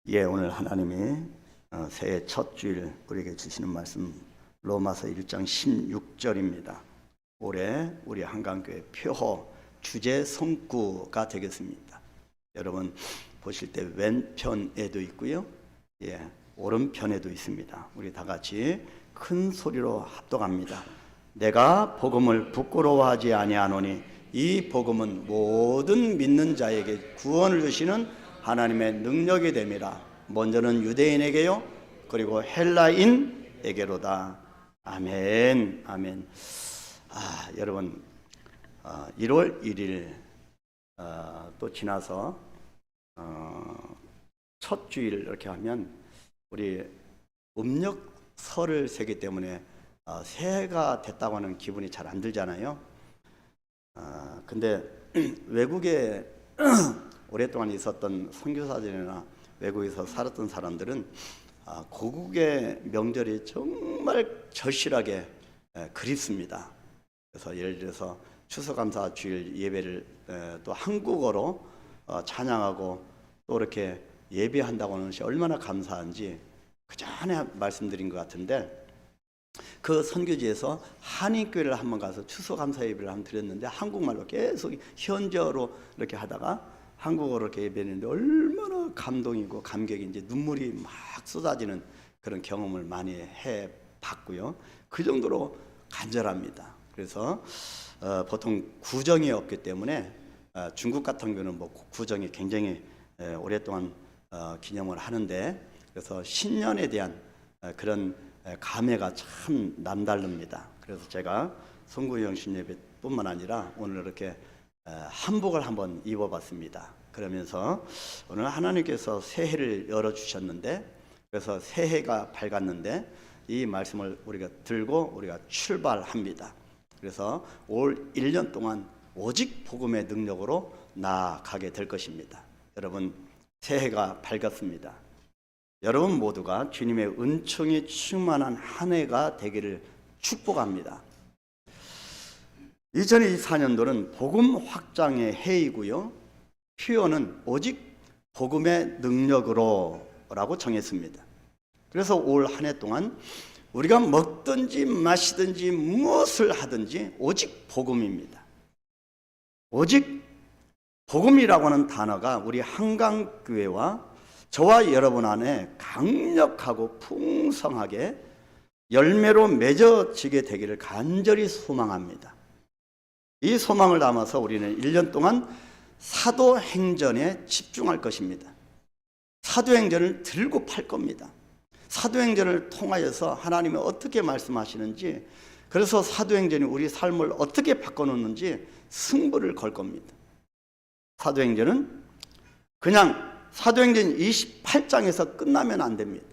예, 오늘 하나님이 새해 첫 주일 우리에게 주시는 말씀 로마서 1장 16절입니다. 올해 우리 한강교회 표호 주제 성구가 되겠습니다. 여러분 보실 때 왼편에도 있고요, 예, 오른편에도 있습니다. 우리 다 같이 큰 소리로 합독합니다. 내가 복음을 부끄러워하지 아니하노니 이 복음은 모든 믿는 자에게 구원을 주시는 하나님의 능력이 됨이라. 먼저는 유대인에게요, 그리고 헬라인에게로다. 아멘, 아멘. 여러분, 1월 1일 또 지나서 첫 주일 이렇게 하면 우리 음력설을 세기 때문에 새해가 됐다고 하는 기분이 잘 안 들잖아요. 근데 외국에 오랫동안 있었던 선교사들이나 외국에서 살았던 사람들은 고국의 명절이 정말 절실하게 그립습니다. 그래서 예를 들어서 추수감사 주일 예배를 또 한국어로 찬양하고 또 이렇게 예배한다고 하는 것이 얼마나 감사한지 그 전에 말씀드린 것 같은데, 그 선교지에서 한인교회를 한번 가서 추수감사 예배를 한번 드렸는데 한국말로 계속 현저로 이렇게 하다가 한국어로 이렇게 예배했는데 얼마나 감동이고 감격인지 눈물이 막 쏟아지는 그런 경험을 많이 해봤고요. 그 정도로 간절합니다. 그래서 보통 구정이 없기 때문에 중국 같은 경우는 뭐 구정이 굉장히 오랫동안 기념을 하는데, 그래서 신년에 대한 그런 감회가 참 남다릅니다. 그래서 제가 성구영신 예배뿐만 아니라 오늘 이렇게 한복을 한번 입어봤습니다. 그러면서 오늘 하나님께서 새해를 열어주셨는데, 그래서 새해가 밝았는데 이 말씀을 우리가 들고 우리가 출발합니다. 그래서 올 1년 동안 오직 복음의 능력으로 나아가게 될 것입니다. 여러분, 새해가 밝았습니다. 여러분 모두가 주님의 은총이 충만한 한 해가 되기를 축복합니다. 2024년도는 복음 확장의 해이고요, 표현은 오직 복음의 능력으로 라고 정했습니다. 그래서 올 한 해 동안 우리가 먹든지 마시든지 무엇을 하든지 오직 복음입니다. 오직 복음이라고 하는 단어가 우리 한강교회와 저와 여러분 안에 강력하고 풍성하게 열매로 맺어지게 되기를 간절히 소망합니다. 이 소망을 담아서 우리는 1년 동안 사도행전에 집중할 것입니다. 사도행전을 들고 팔 겁니다. 사도행전을 통하여서 하나님이 어떻게 말씀하시는지, 그래서 사도행전이 우리 삶을 어떻게 바꿔놓는지 승부를 걸 겁니다. 사도행전은 그냥 사도행전 28장에서 끝나면 안 됩니다.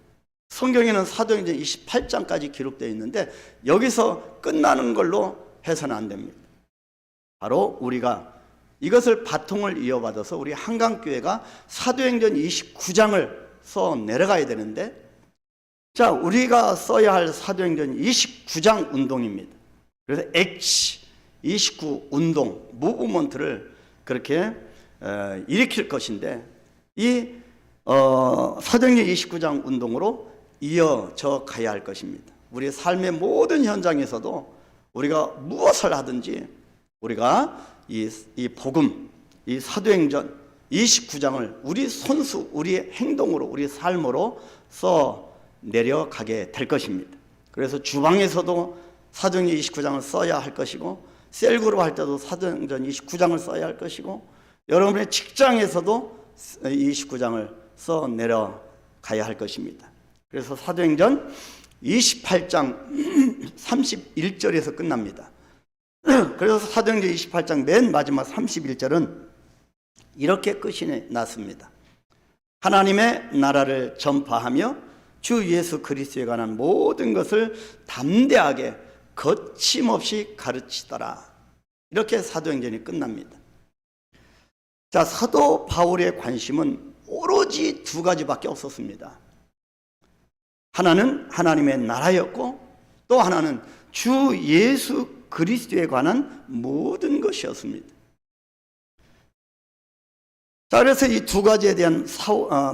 성경에는 사도행전 28장까지 기록되어 있는데 여기서 끝나는 걸로 해서는 안 됩니다. 바로 우리가 이것을 바통을 이어받아서 우리 한강교회가 사도행전 29장을 써 내려가야 되는데, 자, 우리가 써야 할 사도행전 29장 운동입니다. 그래서 X29 운동, 무브먼트를 그렇게 일으킬 것인데, 이 사도행전 29장 운동으로 이어져 가야 할 것입니다. 우리 삶의 모든 현장에서도 우리가 무엇을 하든지 우리가 이 복음, 이 사도행전 29장을 우리 손수, 우리의 행동으로, 우리 삶으로 써 내려가게 될 것입니다. 그래서 주방에서도 사도행전 29장을 써야 할 것이고, 셀그룹 할 때도 사도행전 29장을 써야 할 것이고, 여러분의 직장에서도 29장을 써 내려가야 할 것입니다. 그래서 사도행전 28장 31절에서 끝납니다. 그래서 사도행전 28장 맨 마지막 31절은 이렇게 끝이 났습니다. 하나님의 나라를 전파하며 주 예수 그리스도에 관한 모든 것을 담대하게 거침없이 가르치더라. 이렇게 사도행전이 끝납니다. 자, 사도 바울의 관심은 오로지 두 가지밖에 없었습니다. 하나는 하나님의 나라였고, 또 하나는 주 예수 그리스도에 관한 모든 것이었습니다. 자, 그래서 이 두 가지에 대한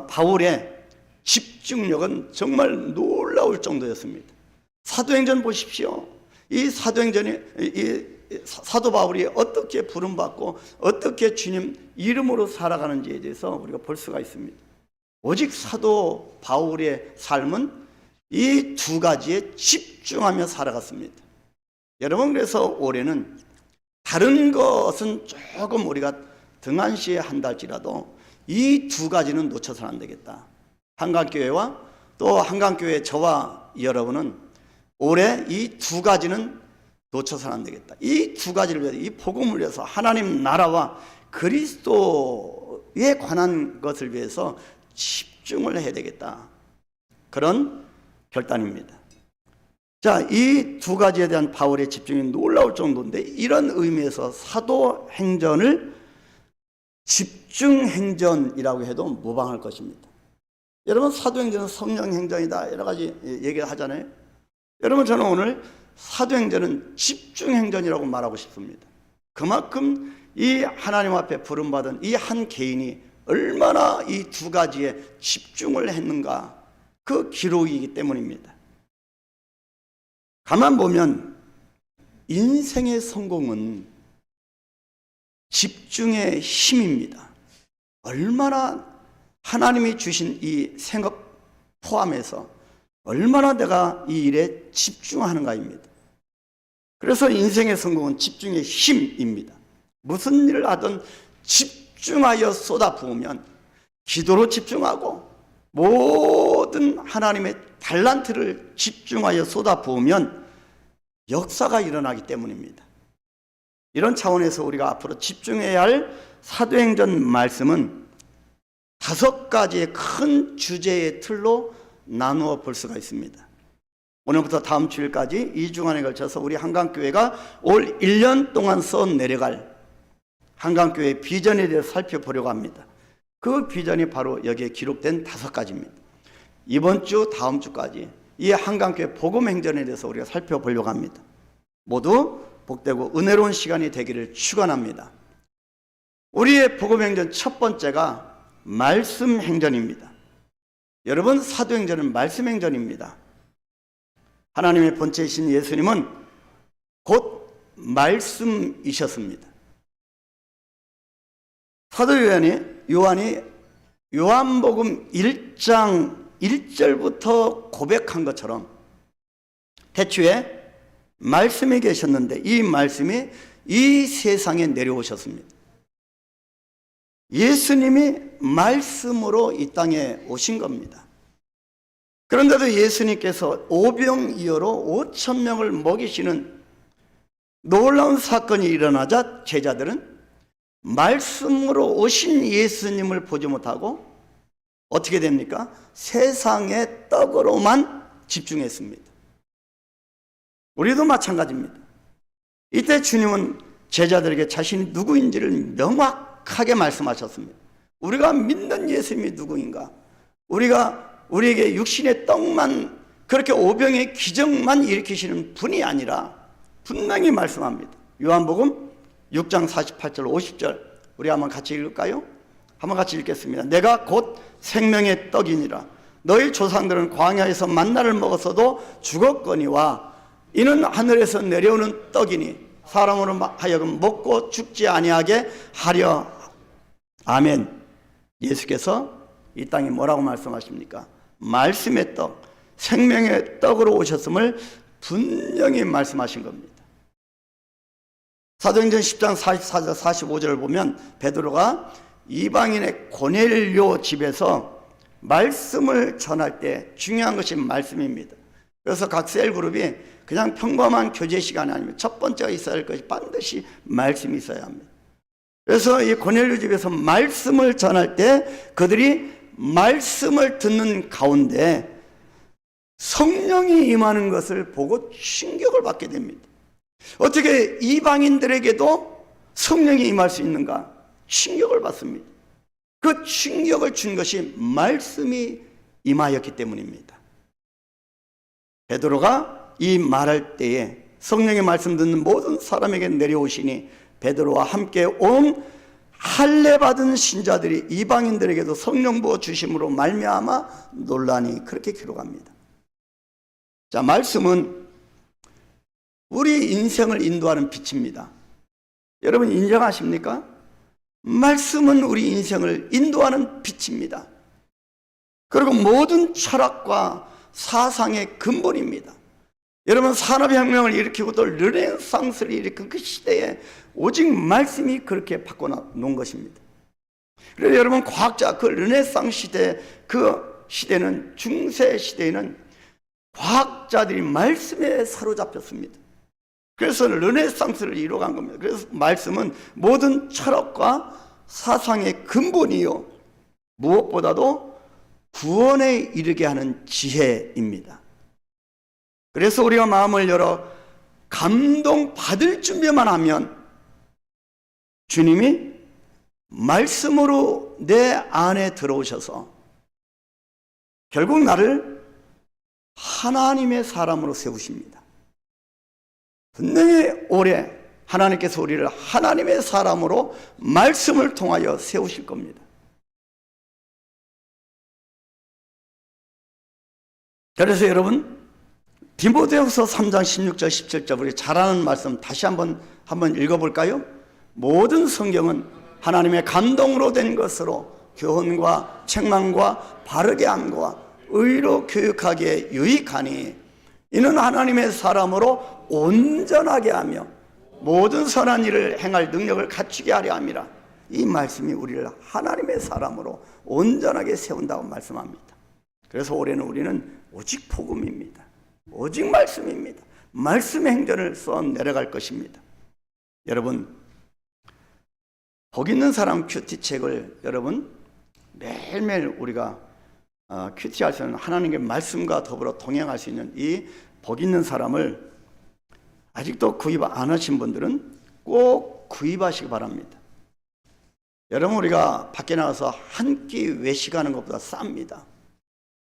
바울의 집중력은 정말 놀라울 정도였습니다. 사도행전 보십시오. 이 사도행전이 사도 바울이 어떻게 부름받고 어떻게 주님 이름으로 살아가는지에 대해서 우리가 볼 수가 있습니다. 오직 사도 바울의 삶은 이 두 가지에 집중하며 살아갔습니다. 여러분, 그래서 올해는 다른 것은 조금 우리가 등한시에 한달지라도 이 두 가지는 놓쳐서는 안 되겠다. 한강교회와 또 한강교회 저와 여러분은 올해 이 두 가지는 놓쳐서는 안 되겠다. 이 두 가지를 위해서, 이 복음을 위해서, 하나님 나라와 그리스도에 관한 것을 위해서 집중을 해야 되겠다. 그런 결단입니다. 자, 이 두 가지에 대한 바울의 집중이 놀라울 정도인데, 이런 의미에서 사도행전을 집중행전이라고 해도 무방할 것입니다. 여러분, 사도행전은 성령행전이다 여러 가지 얘기를 하잖아요. 여러분, 저는 오늘 사도행전은 집중행전이라고 말하고 싶습니다. 그만큼 이 하나님 앞에 부름받은 이 한 개인이 얼마나 이 두 가지에 집중을 했는가, 그 기록이기 때문입니다. 가만 보면 인생의 성공은 집중의 힘입니다. 얼마나 하나님이 주신 이 생업 포함해서 얼마나 내가 이 일에 집중하는가입니다. 그래서 인생의 성공은 집중의 힘입니다. 무슨 일을 하든 집중하여 쏟아부으면, 기도로 집중하고 모든 하나님의 달란트를 집중하여 쏟아부으면 역사가 일어나기 때문입니다. 이런 차원에서 우리가 앞으로 집중해야 할 사도행전 말씀은 5가지의 큰 주제의 틀로 나누어 볼 수가 있습니다. 오늘부터 다음 주일까지 2주간에 걸쳐서 우리 한강교회가 올 1년 동안 써내려갈 한강교회 비전에 대해서 살펴보려고 합니다. 그 비전이 바로 여기에 기록된 5가지입니다. 이번 주, 다음 주까지 이 한강교회 복음행전에 대해서 우리가 살펴보려고 합니다. 모두 복되고 은혜로운 시간이 되기를 축원합니다. 우리의 복음행전 첫 번째가 말씀행전입니다. 여러분, 사도행전은 말씀행전입니다. 하나님의 본체이신 예수님은 곧 말씀이셨습니다. 사도 요한이 요한복음 1장 1절부터 고백한 것처럼 태초에 말씀이 계셨는데 이 말씀이 이 세상에 내려오셨습니다. 예수님이 말씀으로 이 땅에 오신 겁니다. 그런데도 예수님께서 오병이어로 5,000명을 먹이시는 놀라운 사건이 일어나자 제자들은 말씀으로 오신 예수님을 보지 못하고 어떻게 됩니까? 세상의 떡으로만 집중했습니다. 우리도 마찬가지입니다. 이때 주님은 제자들에게 자신이 누구인지를 명확하게 말씀하셨습니다. 우리가 믿는 예수님이 누구인가? 우리에게 육신의 떡만, 그렇게 오병의 기적만 일으키시는 분이 아니라 분명히 말씀합니다. 요한복음 6장 48절 50절 우리 한번 같이 읽을까요? 한번 같이 읽겠습니다. 내가 곧 생명의 떡이니라. 너희 조상들은 광야에서 만나를 먹었어도 죽었거니와 이는 하늘에서 내려오는 떡이니 사람으로 하여금 먹고 죽지 아니하게 하려. 아멘. 예수께서 이 땅에 뭐라고 말씀하십니까? 말씀의 떡, 생명의 떡으로 오셨음을 분명히 말씀하신 겁니다. 사도행전 10장 44절 45절을 보면 베드로가 이방인의 고넬료 집에서 말씀을 전할 때 중요한 것이 말씀입니다. 그래서 각 셀그룹이 그냥 평범한 교제 시간이 아니면 첫 번째가 있어야 할 것이 반드시 말씀이 있어야 합니다. 그래서 이 고넬료 집에서 말씀을 전할 때 그들이 말씀을 듣는 가운데 성령이 임하는 것을 보고 충격을 받게 됩니다. 어떻게 이방인들에게도 성령이 임할 수 있는가? 충격을 받습니다. 그 충격을 준 것이 말씀이 임하였기 때문입니다. 베드로가 이 말할 때에 성령의 말씀 듣는 모든 사람에게 내려오시니 베드로와 함께 온 할례 받은 신자들이 이방인들에게도 성령 부어 주심으로 말미암아 논란이, 그렇게 기록합니다. 자, 말씀은 우리 인생을 인도하는 빛입니다. 여러분 인정하십니까? 말씀은 우리 인생을 인도하는 빛입니다. 그리고 모든 철학과 사상의 근본입니다. 여러분 산업혁명을 일으키고 또 르네상스를 일으킨 그 시대에 오직 말씀이 그렇게 바꿔놓은 것입니다. 그래서 여러분 과학자, 그 르네상스 시대, 그 시대는, 중세 시대에는 과학자들이 말씀에 사로잡혔습니다. 그래서 르네상스를 이뤄간 겁니다. 그래서 말씀은 모든 철학과 사상의 근본이요, 무엇보다도 구원에 이르게 하는 지혜입니다. 그래서 우리가 마음을 열어 감동받을 준비만 하면 주님이 말씀으로 내 안에 들어오셔서 결국 나를 하나님의 사람으로 세우십니다. 분명히 올해 하나님께서 우리를 하나님의 사람으로 말씀을 통하여 세우실 겁니다. 그래서 여러분 디모데후서 3장 16절 17절 우리 잘 아는 말씀 다시 한번 읽어볼까요? 모든 성경은 하나님의 감동으로 된 것으로 교훈과 책망과 바르게 함과 의로 교육하기에 유익하니 이는 하나님의 사람으로 온전하게 하며 모든 선한 일을 행할 능력을 갖추게 하려 함이라. 이 말씀이 우리를 하나님의 사람으로 온전하게 세운다고 말씀합니다. 그래서 올해는 우리는 오직 복음입니다. 오직 말씀입니다. 말씀의 행전을 써 내려갈 것입니다. 여러분 복 있는 사람 큐티책을 여러분 매일매일 우리가 큐티할 수 있는 하나님의 말씀과 더불어 동행할 수 있는 이 복 있는 사람을 아직도 구입 안 하신 분들은 꼭 구입하시기 바랍니다. 여러분 우리가 밖에 나가서 한 끼 외식하는 것보다 쌉니다.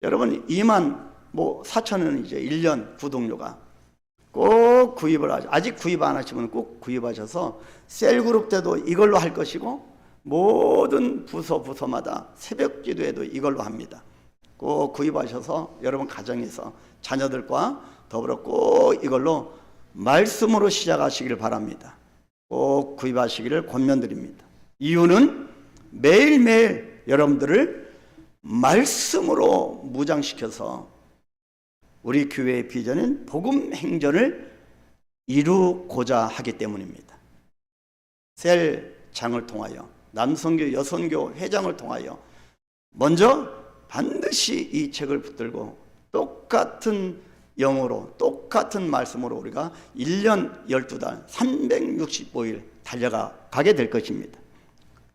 여러분 24,000원 이제 1년 구독료가 꼭 구입을 하죠. 아직 구입 안 하시면 꼭 구입하셔서 셀그룹 때도 이걸로 할 것이고 모든 부서마다 새벽 기도에도 이걸로 합니다. 꼭 구입하셔서 여러분 가정에서 자녀들과 더불어 꼭 이걸로 말씀으로 시작하시기를 바랍니다. 꼭 구입하시기를 권면드립니다. 이유는 매일매일 여러분들을 말씀으로 무장시켜서 우리 교회의 비전은 복음 행전을 이루고자 하기 때문입니다. 셀장을 통하여 남선교 여선교 회장을 통하여 먼저 반드시 이 책을 붙들고 똑같은 영어로 똑같은 말씀으로 우리가 1년 12달 365일 달려가게 될 것입니다.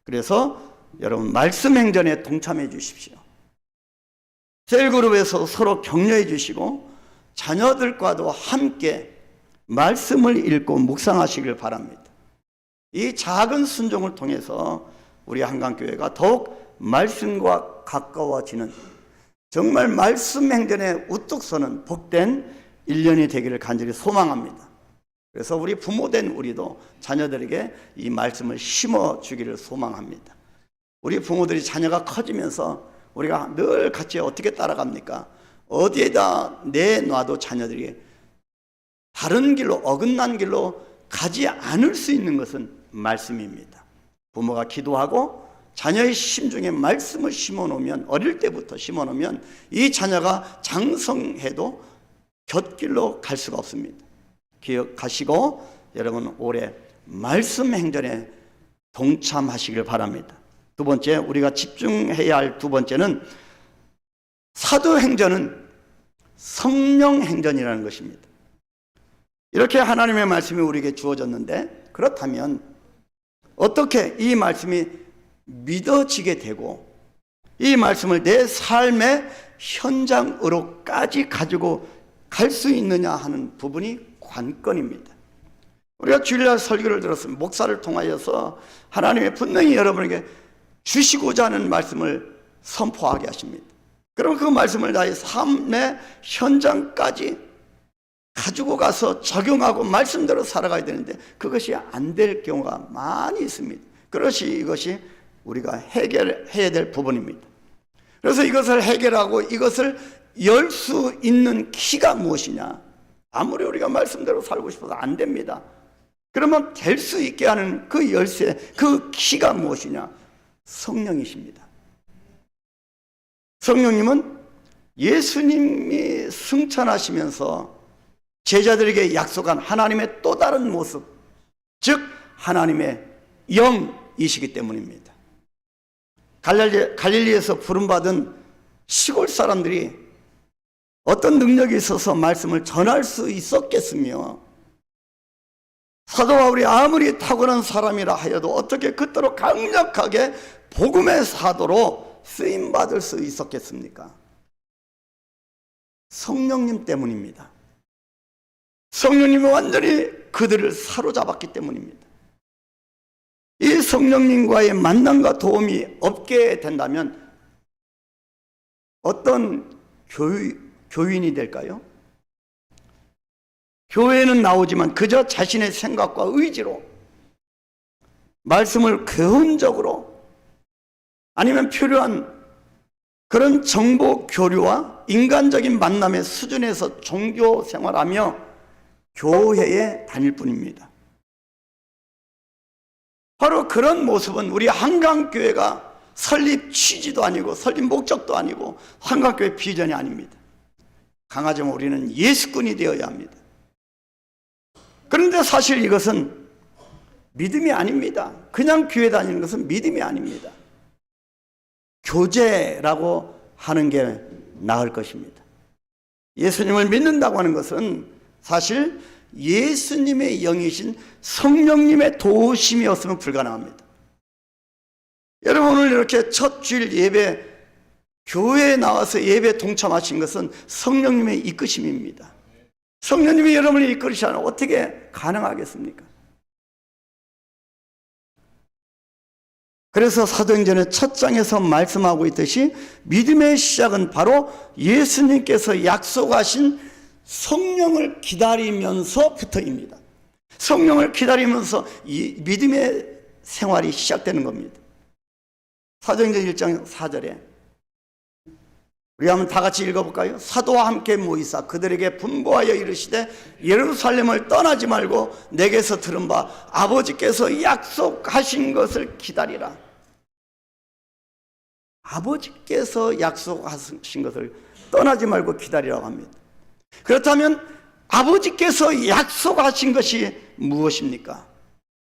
그래서 여러분 말씀 행전에 동참해 주십시오. 셀그룹에서 서로 격려해 주시고 자녀들과도 함께 말씀을 읽고 묵상하시길 바랍니다. 이 작은 순종을 통해서 우리 한강교회가 더욱 말씀과 가까워지는 정말 말씀 행전에 우뚝 서는 복된 1년이 되기를 간절히 소망합니다. 그래서 우리 부모된 우리도 자녀들에게 이 말씀을 심어주기를 소망합니다. 우리 부모들이 자녀가 커지면서 우리가 늘 같이 어떻게 따라갑니까? 어디에다 내놔도 자녀들이 다른 길로 어긋난 길로 가지 않을 수 있는 것은 말씀입니다. 부모가 기도하고 자녀의 심중에 말씀을 심어놓으면 어릴 때부터 심어놓으면 이 자녀가 장성해도 곁길로 갈 수가 없습니다. 기억하시고 여러분 올해 말씀 행전에 동참하시길 바랍니다. 두 번째 우리가 집중해야 할 두 번째는 사도행전은 성령 행전이라는 것입니다. 이렇게 하나님의 말씀이 우리에게 주어졌는데 그렇다면 어떻게 이 말씀이 믿어지게 되고 이 말씀을 내 삶의 현장으로까지 가지고 갈 수 있느냐 하는 부분이 관건입니다. 우리가 주일날 설교를 들었으면 목사를 통하여서 하나님이 분명히 여러분에게 주시고자 하는 말씀을 선포하게 하십니다. 그럼 그 말씀을 나의 삶의 현장까지 가지고 가서 적용하고 말씀대로 살아가야 되는데 그것이 안 될 경우가 많이 있습니다. 그것이 이것이 우리가 해결해야 될 부분입니다. 그래서 이것을 해결하고 이것을 열 수 있는 키가 무엇이냐? 아무리 우리가 말씀대로 살고 싶어도 안 됩니다. 그러면 될 수 있게 하는 그 열쇠, 그 키가 무엇이냐? 성령이십니다. 성령님은 예수님이 승천하시면서 제자들에게 약속한 하나님의 또 다른 모습, 즉 하나님의 영이시기 때문입니다. 갈릴리에서 부름받은 시골 사람들이 어떤 능력이 있어서 말씀을 전할 수 있었겠으며, 사도 바울이 아무리 탁월한 사람이라 하여도 어떻게 그토록 강력하게 복음의 사도로 쓰임받을 수 있었겠습니까? 성령님 때문입니다. 성령님이 완전히 그들을 사로잡았기 때문입니다. 이 성령님과의 만남과 도움이 없게 된다면 어떤 교인이 될까요? 교회는 나오지만 그저 자신의 생각과 의지로 말씀을 교훈적으로 아니면 필요한 그런 정보 교류와 인간적인 만남의 수준에서 종교 생활하며 교회에 다닐 뿐입니다. 바로 그런 모습은 우리 한강교회가 설립 취지도 아니고 설립 목적도 아니고 한강교회 비전이 아닙니다. 강하지만 우리는 예수꾼이 되어야 합니다. 그런데 사실 이것은 믿음이 아닙니다. 그냥 교회 다니는 것은 믿음이 아닙니다. 교제라고 하는 게 나을 것입니다. 예수님을 믿는다고 하는 것은 사실 예수님의 영이신 성령님의 도우심이었으면 불가능합니다. 여러분, 오늘 이렇게 첫 주일 예배, 교회에 나와서 예배에 동참하신 것은 성령님의 이끄심입니다. 성령님이 여러분을 이끌으시 않으면 어떻게 가능하겠습니까? 그래서 사도행전의 첫 장에서 말씀하고 있듯이 믿음의 시작은 바로 예수님께서 약속하신 성령을 기다리면서부터입니다. 성령을 기다리면서 이 믿음의 생활이 시작되는 겁니다. 사도행전 1장 4절에 우리 한번 다 같이 읽어볼까요? 사도와 함께 모이사 그들에게 분부하여 이르시되 예루살렘을 떠나지 말고 내게서 들은 바 아버지께서 약속하신 것을 기다리라. 아버지께서 약속하신 것을 떠나지 말고 기다리라고 합니다. 그렇다면 아버지께서 약속하신 것이 무엇입니까?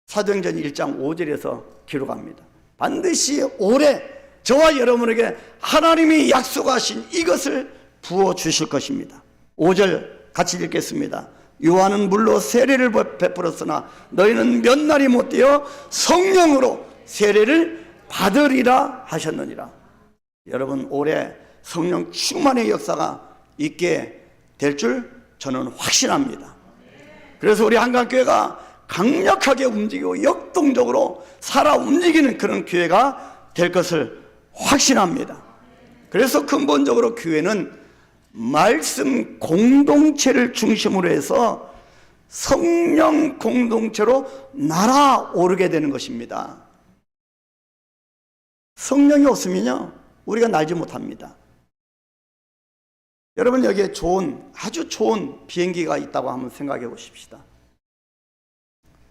사도행전 1장 5절에서 기록합니다. 반드시 올해 저와 여러분에게 하나님이 약속하신 이것을 부어주실 것입니다. 5절 같이 읽겠습니다. 요한은 물로 세례를 베풀었으나 너희는 몇 날이 못되어 성령으로 세례를 받으리라 하셨느니라. 여러분, 올해 성령 충만의 역사가 있게 될 줄 저는 확신합니다. 그래서 우리 한강교회가 강력하게 움직이고 역동적으로 살아 움직이는 그런 교회가 될 것을 확신합니다. 그래서 근본적으로 교회는 말씀 공동체를 중심으로 해서 성령 공동체로 날아오르게 되는 것입니다. 성령이 없으면요, 우리가 날지 못합니다. 여러분, 여기에 아주 좋은 비행기가 있다고 한번 생각해 보십시다.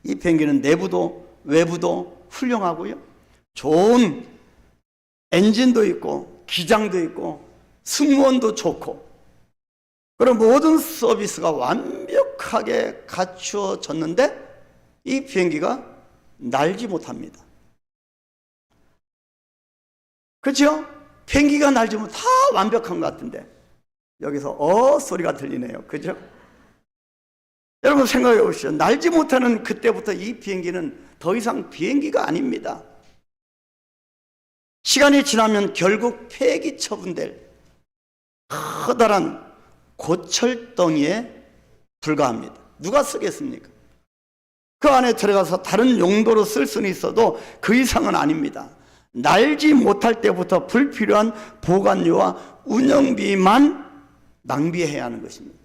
이 비행기는 내부도 외부도 훌륭하고요, 좋은 엔진도 있고 기장도 있고 승무원도 좋고 그런 모든 서비스가 완벽하게 갖추어졌는데 이 비행기가 날지 못합니다. 그렇죠? 비행기가 날지 못하면 다 완벽한 것 같은데 여기서 소리가 들리네요. 그죠? 여러분 생각해 보시죠. 날지 못하는 그때부터 이 비행기는 더 이상 비행기가 아닙니다. 시간이 지나면 결국 폐기 처분될 커다란 고철덩이에 불과합니다. 누가 쓰겠습니까? 그 안에 들어가서 다른 용도로 쓸 수는 있어도 그 이상은 아닙니다. 날지 못할 때부터 불필요한 보관료와 운영비만 낭비해야 하는 것입니다.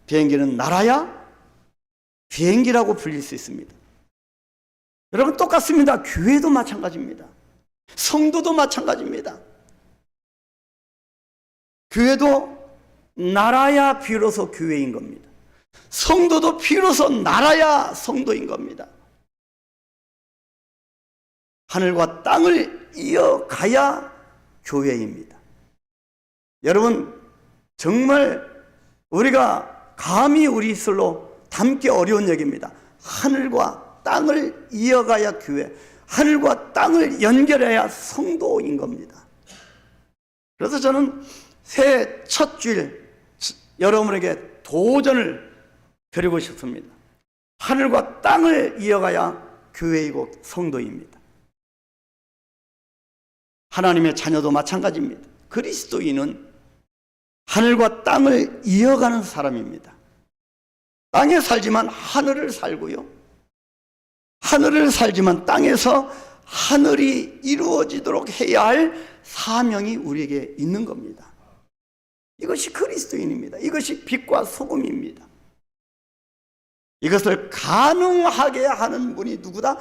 비행기는 날아야 비행기라고 불릴 수 있습니다. 여러분 똑같습니다. 교회도 마찬가지입니다. 성도도 마찬가지입니다. 교회도 나라야 비로소 교회인 겁니다. 성도도 비로소 나라야 성도인 겁니다. 하늘과 땅을 이어가야 교회입니다. 여러분 정말 우리가 감히 우리 입술로 담기 어려운 얘기입니다. 하늘과 땅을 이어가야 교회, 하늘과 땅을 연결해야 성도인 겁니다. 그래서 저는 새해 첫 주일 여러분에게 도전을 드리고 싶습니다. 하늘과 땅을 이어가야 교회이고 성도입니다. 하나님의 자녀도 마찬가지입니다. 그리스도인은 하늘과 땅을 이어가는 사람입니다. 땅에 살지만 하늘을 살고요, 하늘을 살지만 땅에서 하늘이 이루어지도록 해야 할 사명이 우리에게 있는 겁니다. 이것이 그리스도인입니다. 이것이 빛과 소금입니다. 이것을 가능하게 하는 분이 누구다?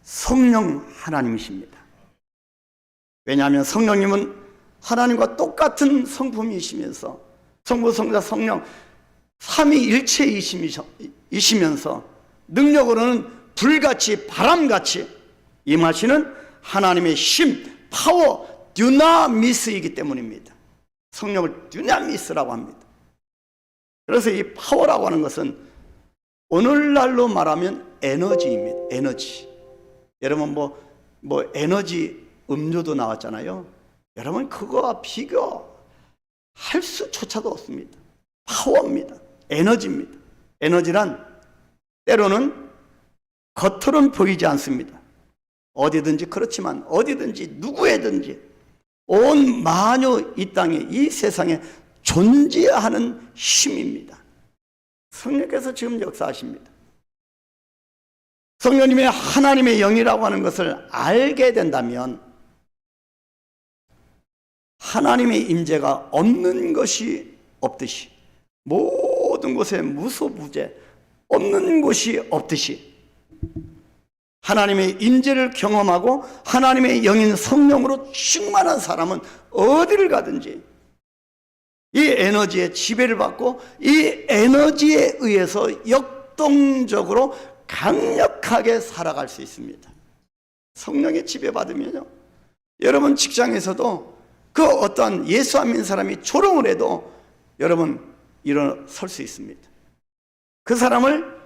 성령 하나님이십니다. 왜냐하면 성령님은 하나님과 똑같은 성품이시면서 성부, 성자, 성령 삼위일체이시면서 능력으로는 불같이 바람같이 임하시는 하나님의 힘, 파워, 듀나미스이기 때문입니다. 성령을 듀나미스라고 합니다. 그래서 이 파워라고 하는 것은 오늘날로 말하면 에너지입니다. 에너지. 여러분 뭐 에너지 음료도 나왔잖아요. 여러분 그거와 비교할 수조차도 없습니다. 파워입니다. 에너지입니다. 에너지란 때로는 겉으로는 보이지 않습니다. 어디든지 그렇지만 어디든지 누구에든지 온 만유 이 땅에 이 세상에 존재하는 힘입니다. 성령께서 지금 역사하십니다. 성령님의 하나님의 영이라고 하는 것을 알게 된다면 하나님의 임재가 없는 것이 없듯이, 모든 곳에 무소부재 없는 곳이 없듯이, 하나님의 임재를 경험하고 하나님의 영인 성령으로 충만한 사람은 어디를 가든지 이 에너지에 지배를 받고 이 에너지에 의해서 역동적으로 강력하게 살아갈 수 있습니다. 성령의 지배받으면요, 여러분 직장에서도 그 어떤 예수 안 믿는 사람이 조롱을 해도 여러분 일어설 수 있습니다. 그 사람을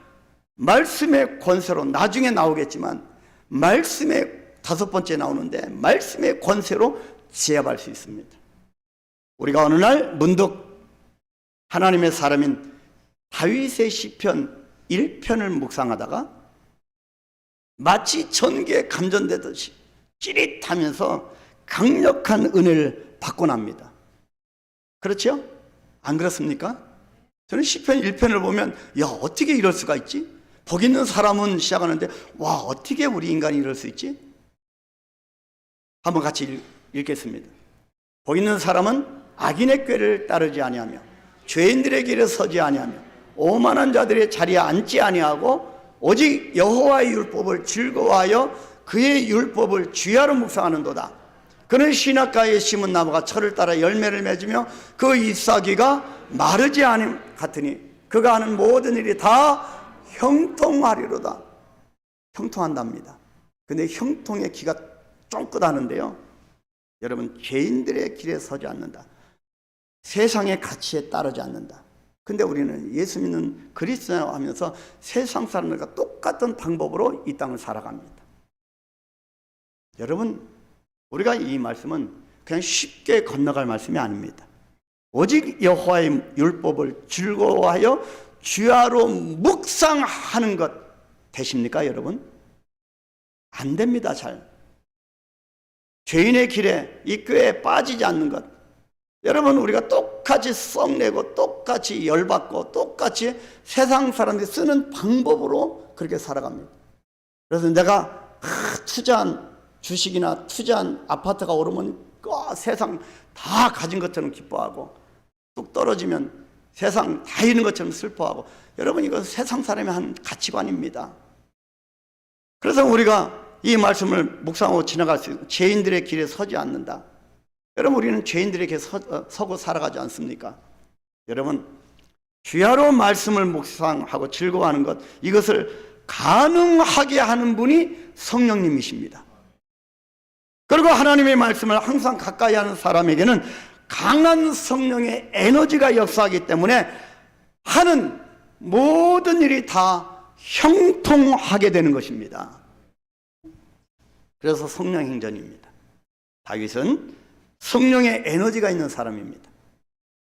말씀의 권세로, 나중에 나오겠지만 말씀의 5번째 나오는데 말씀의 권세로 제압할 수 있습니다. 우리가 어느 날 문득 하나님의 사람인 다윗의 시편 1편을 묵상하다가 마치 전기에 감전되듯이 찌릿하면서 강력한 은혜를 받고 납니다. 그렇죠? 안 그렇습니까? 저는 시편 1편을 보면 야, 어떻게 이럴 수가 있지? 복 있는 사람은 시작하는데 와, 어떻게 우리 인간이 이럴 수 있지? 한번 같이 읽겠습니다. 복 있는 사람은 악인의 꾀를 따르지 아니하며 죄인들의 길에 서지 아니하며 오만한 자들의 자리에 앉지 아니하고 오직 여호와의 율법을 즐거워하여 그의 율법을 주야로 묵상하는도다. 그는 시냇가에 심은 나무가 철을 따라 열매를 맺으며 그 잎사귀가 마르지 않음 같으니 그가 하는 모든 일이 다 형통하리로다. 형통한답니다. 근데 형통의 기가 쫑긋하는데요, 여러분 죄인들의 길에 서지 않는다. 세상의 가치에 따르지 않는다. 근데 우리는 예수 믿는 그리스도인이라고 하면서 세상 사람들과 똑같은 방법으로 이 땅을 살아갑니다. 여러분, 우리가 이 말씀은 그냥 쉽게 건너갈 말씀이 아닙니다. 오직 여호와의 율법을 즐거워하여 주야로 묵상하는 것 되십니까, 여러분? 안 됩니다, 잘. 죄인의 길에 이 꾀에 빠지지 않는 것. 여러분, 우리가 똑같이 썩내고 똑같이 열받고 똑같이 세상 사람들이 쓰는 방법으로 그렇게 살아갑니다. 그래서 내가 투자한 주식이나 투자한 아파트가 오르면 세상 다 가진 것처럼 기뻐하고 뚝 떨어지면 세상 다 잃은 것처럼 슬퍼하고, 여러분 이건 세상 사람의 한 가치관입니다. 그래서 우리가 이 말씀을 묵상하고 지나갈 수 있고, 죄인들의 길에 서지 않는다. 여러분, 우리는 죄인들의 길에 서고 살아가지 않습니까? 여러분, 주야로 말씀을 묵상하고 즐거워하는 것, 이것을 가능하게 하는 분이 성령님이십니다. 그리고 하나님의 말씀을 항상 가까이 하는 사람에게는 강한 성령의 에너지가 역사하기 때문에 하는 모든 일이 다 형통하게 되는 것입니다. 그래서 성령 행전입니다. 다윗은 성령의 에너지가 있는 사람입니다.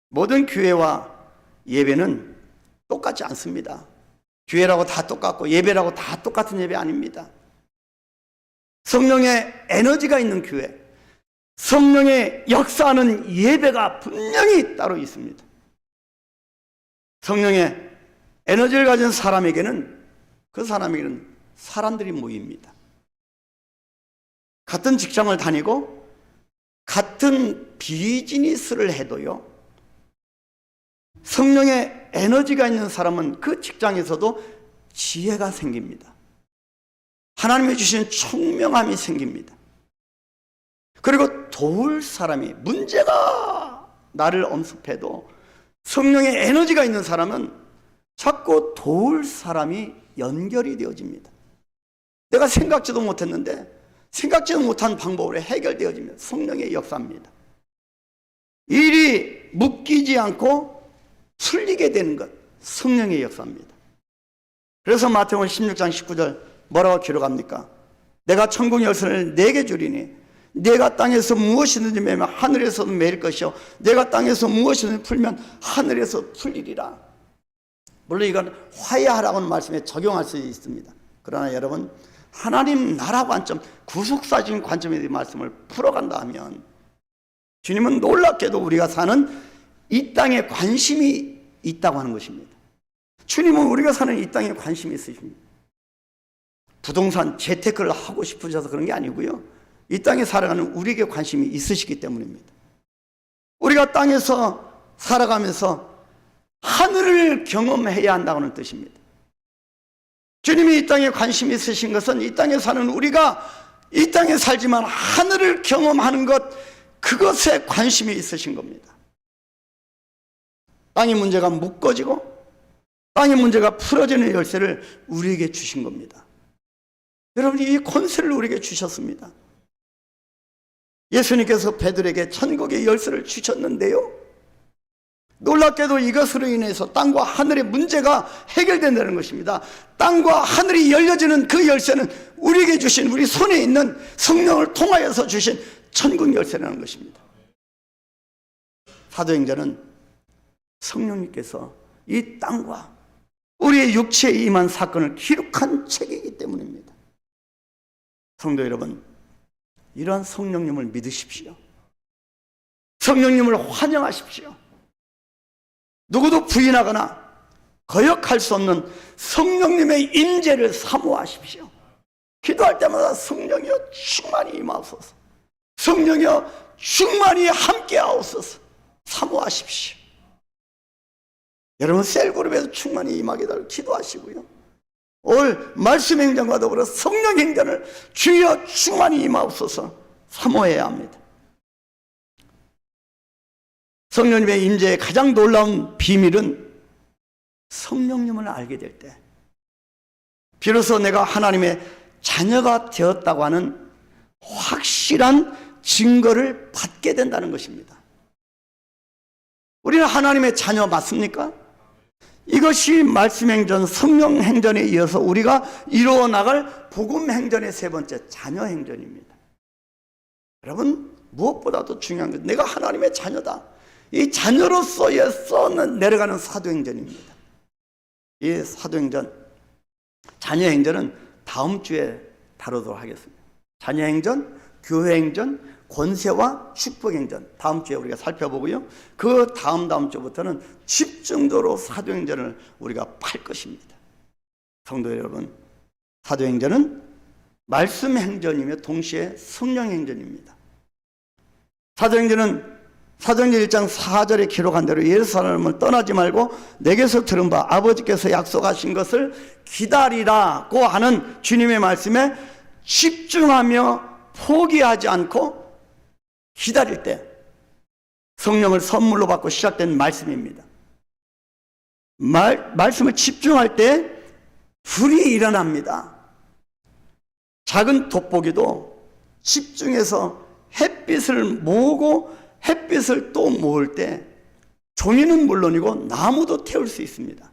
모든 교회와 예배는 똑같지 않습니다. 교회라고 다 똑같고 예배라고 다 똑같은 예배 아닙니다. 성령의 에너지가 있는 교회, 성령의 역사하는 예배가 분명히 따로 있습니다. 성령의 에너지를 가진 사람에게는, 그 사람에게는 사람들이 모입니다. 같은 직장을 다니고 같은 비즈니스를 해도요, 성령의 에너지가 있는 사람은 그 직장에서도 지혜가 생깁니다. 하나님이 주신 총명함이 생깁니다. 그리고 도울 사람이, 문제가 나를 엄습해도 성령의 에너지가 있는 사람은 자꾸 도울 사람이 연결이 되어집니다. 내가 생각지도 못했는데 생각지도 못한 방법으로 해결되어집니다. 성령의 역사입니다. 일이 묶이지 않고 풀리게 되는 것, 성령의 역사입니다. 그래서 마태복음 16장 19절 뭐라고 기록합니까? 내가 천국 열쇠를 네게 주리니 내가 땅에서 무엇이든지 매면 하늘에서도 매일 것이요 내가 땅에서 무엇이든지 풀면 하늘에서 풀리리라. 물론 이건 화해하라고는 말씀에 적용할 수 있습니다. 그러나 여러분, 하나님 나라 관점, 구속사적인 관점에 대한 말씀을 풀어간다 하면 주님은 놀랍게도 우리가 사는 이 땅에 관심이 있다고 하는 것입니다. 주님은 우리가 사는 이 땅에 관심이 있으십니다. 부동산 재테크를 하고 싶으셔서 그런 게 아니고요, 이 땅에 살아가는 우리에게 관심이 있으시기 때문입니다. 우리가 땅에서 살아가면서 하늘을 경험해야 한다는 뜻입니다. 주님이 이 땅에 관심이 있으신 것은 이 땅에 사는 우리가 이 땅에 살지만 하늘을 경험하는 것, 그것에 관심이 있으신 겁니다. 땅의 문제가 묶어지고 땅의 문제가 풀어지는 열쇠를 우리에게 주신 겁니다. 여러분이 이 권세를 우리에게 주셨습니다. 예수님께서 베드로에게 천국의 열쇠를 주셨는데요, 놀랍게도 이것으로 인해서 땅과 하늘의 문제가 해결된다는 것입니다. 땅과 하늘이 열려지는 그 열쇠는 우리에게 주신, 우리 손에 있는 성령을 통하여서 주신 천국 열쇠라는 것입니다. 사도행전은 성령님께서 이 땅과 우리의 육체에 임한 사건을 기록한 책이기 때문입니다. 성도 여러분, 이러한 성령님을 믿으십시오. 성령님을 환영하십시오. 누구도 부인하거나 거역할 수 없는 성령님의 임재를 사모하십시오. 기도할 때마다 성령이여 충만히 임하옵소서, 성령이여 충만히 함께하옵소서 사모하십시오. 여러분, 셀그룹에서 충만히 임하게 달라고 기도하시고요, 올 말씀 행전과 더불어 성령 행전을 주여 충만히 임하옵소서 사모해야 합니다. 성령님의 임재의 가장 놀라운 비밀은 성령님을 알게 될 때 비로소 내가 하나님의 자녀가 되었다고 하는 확실한 증거를 받게 된다는 것입니다. 우리는 하나님의 자녀 맞습니까? 이것이 말씀행전, 성령행전에 이어서 우리가 이루어 나갈 복음행전의 세 번째, 자녀행전입니다. 여러분, 무엇보다도 중요한 건 내가 하나님의 자녀다, 이 자녀로서의 내려가는 사도행전입니다. 이 사도행전, 자녀행전은 다음 주에 다루도록 하겠습니다. 자녀행전, 교회행전, 권세와 축복행전 다음 주에 우리가 살펴보고요, 그 다음 주부터는 집중적으로 사도행전을 우리가 팔 것입니다. 성도 여러분, 사도행전은 말씀행전이며 동시에 성령행전입니다. 사도행전은 사도행전 1장 4절에 기록한 대로 예루살렘을 떠나지 말고 내게서 들은 바 아버지께서 약속하신 것을 기다리라고 하는 주님의 말씀에 집중하며 포기하지 않고 기다릴 때 성령을 선물로 받고 시작된 말씀입니다. 말씀을 집중할 때 불이 일어납니다. 작은 돋보기도 집중해서 햇빛을 모으고 햇빛을 또 모을 때 종이는 물론이고 나무도 태울 수 있습니다.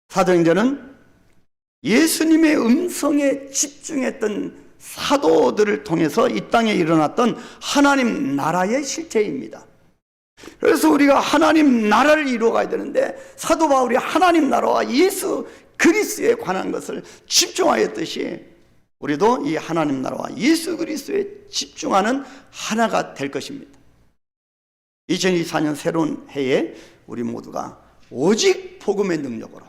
사도행전은 예수님의 음성에 집중했던 사도들을 통해서 이 땅에 일어났던 하나님 나라의 실체입니다. 그래서 우리가 하나님 나라를 이루어가야 되는데 사도 바울이 하나님 나라와 예수 그리스도에 관한 것을 집중하였듯이 우리도 이 하나님 나라와 예수 그리스도에 집중하는 하나가 될 것입니다. 2024년 새로운 해에 우리 모두가 오직 복음의 능력으로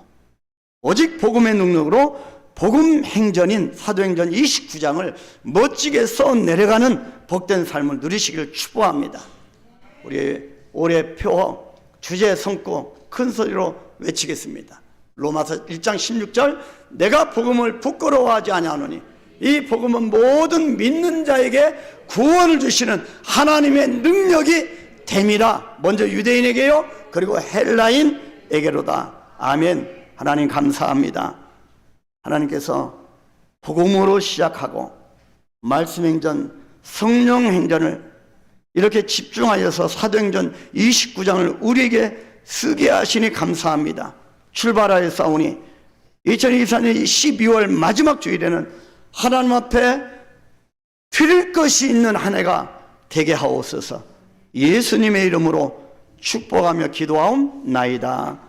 복음 행전인 사도행전 29장을 멋지게 써 내려가는 복된 삶을 누리시기를 축복합니다. 우리 올해 표 주제 성구 큰 소리로 외치겠습니다. 로마서 1장 16절 내가 복음을 부끄러워하지 아니하노니 이 복음은 모든 믿는 자에게 구원을 주시는 하나님의 능력이 됨이라. 먼저 유대인에게요 그리고 헬라인에게로다. 아멘. 하나님 감사합니다. 하나님께서 복음으로 시작하고 말씀행전 성령행전을 이렇게 집중하여서 사도행전 29장을 우리에게 쓰게 하시니 감사합니다. 출발하여 싸우니 2024년 12월 마지막 주일에는 하나님 앞에 드릴 것이 있는 한 해가 되게 하옵소서. 예수님의 이름으로 축복하며 기도하옵나이다.